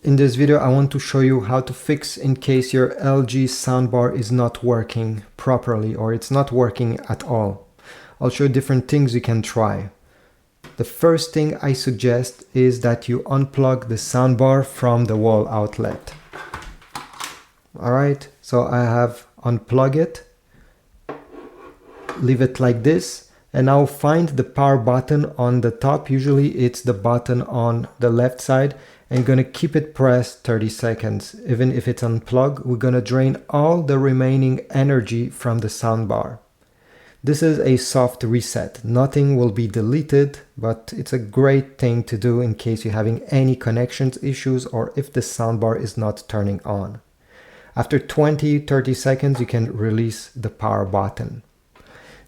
In this video, I want to show you how to fix in case your LG soundbar is not working properly or it's not working at all. I'll show you different things you can try. The first thing I suggest is that you unplug the soundbar from the wall outlet. Alright, so I have unplugged it, leave it like this, and now find the power button on the top. Usually it's the button on the left side, and gonna keep it pressed 30 seconds. Even if it's unplugged, we're gonna drain all the remaining energy from the soundbar. This is a soft reset. Nothing will be deleted, but it's a great thing to do in case you're having any connections issues or if the soundbar is not turning on. After 20-30 seconds, you can release the power button.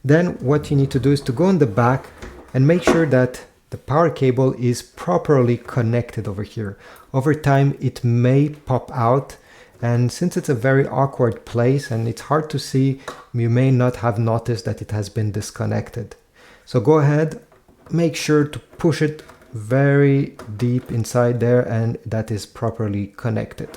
Then what you need to do is to go in the back and make sure that the power cable is properly connected over here. Over time, it may pop out, and since it's a very awkward place and it's hard to see, you may not have noticed that it has been disconnected. So go ahead, make sure to push it very deep inside there and that is properly connected.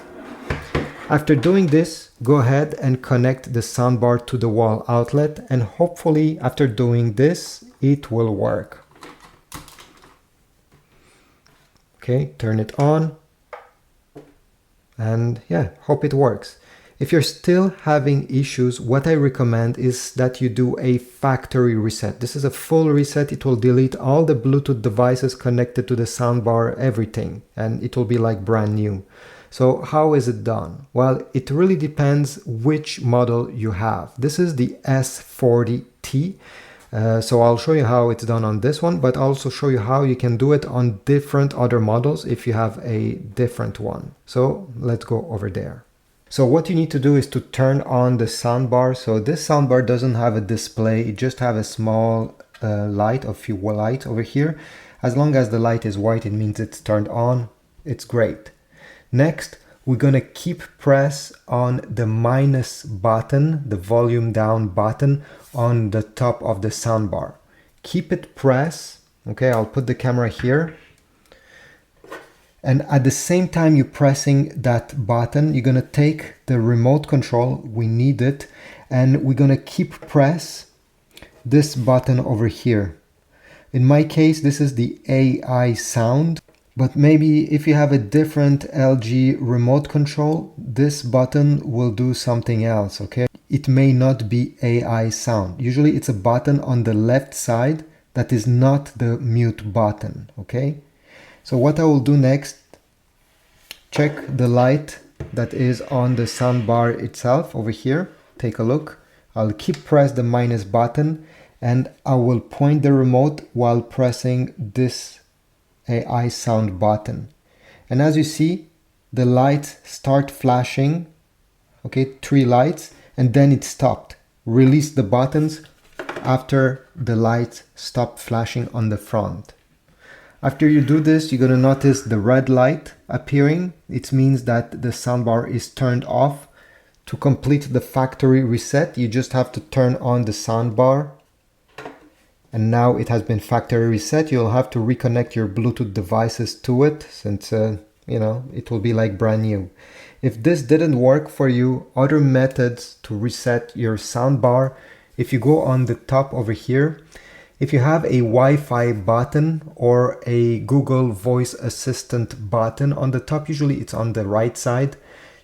After doing this, go ahead and connect the soundbar to the wall outlet, and hopefully after doing this, it will work. Okay, turn it on, and yeah, hope it works. If you're still having issues, what I recommend is that you do a factory reset. This is a full reset. It will delete all the Bluetooth devices connected to the soundbar, everything, and it will be like brand new. So how is it done? Well, it really depends which model you have. This is the S40T. So I'll show you how it's done on this one, but also show you how you can do it on different other models if you have a different one. So let's go over there. So what you need to do is to turn on the soundbar. So this soundbar doesn't have a display. It just have a small light, a few lights over here. As long as the light is white, it means it's turned on. It's great. Next, we're gonna keep press on the minus button, the volume down button on the top of the soundbar. Keep it pressed. Okay, I'll put the camera here. And at the same time you're pressing that button, you're gonna take the remote control, we need it, and we're gonna keep press this button over here. In my case, this is the AI sound. But maybe if you have a different LG remote control, this button will do something else, okay? It may not be AI sound. Usually it's a button on the left side that is not the mute button, okay? So what I will do next, check the light that is on the soundbar itself over here. Take a look. I'll keep press the minus button and I will point the remote while pressing this AI sound button, and as you see, the lights start flashing, okay, 3 lights, and then it stopped. Release the buttons after the lights stop flashing on the front. After you do this, you're gonna notice the red light appearing. It means that the soundbar is turned off. To complete the factory reset, you just have to turn on the soundbar. And now it has been factory reset. You'll have to reconnect your Bluetooth devices to it since, you know, it will be like brand new. If this didn't work for you, other methods to reset your soundbar, if you go on the top over here, if you have a Wi-Fi button or a Google Voice Assistant button on the top, usually it's on the right side,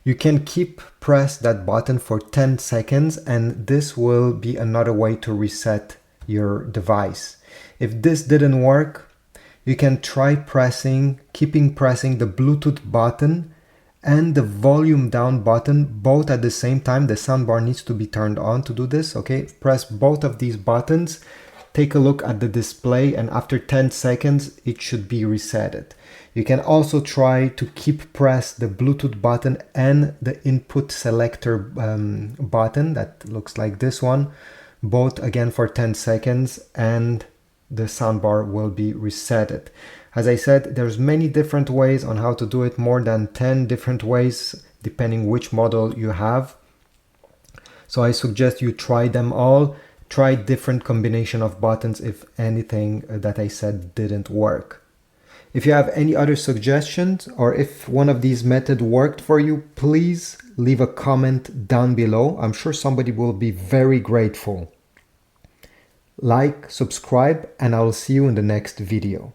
you can keep press that button for 10 seconds and this will be another way to reset your device. If this didn't work, you can try keeping pressing the Bluetooth button and the volume down button both at the same time. The soundbar needs to be turned on to do this, okay? Press both of these buttons, take a look at the display, and after 10 seconds, it should be resetted. You can also try to keep press the Bluetooth button and the input selector button that looks like this one, both again for 10 seconds, and the soundbar will be resetted. As I said, there's many different ways on how to do it, more than 10 different ways depending which model you have. So I suggest you try them all, try different combination of buttons if anything that I said didn't work. If you have any other suggestions or if one of these methods worked for you, please leave a comment down below. I'm sure somebody will be very grateful. Like, subscribe, and I will see you in the next video.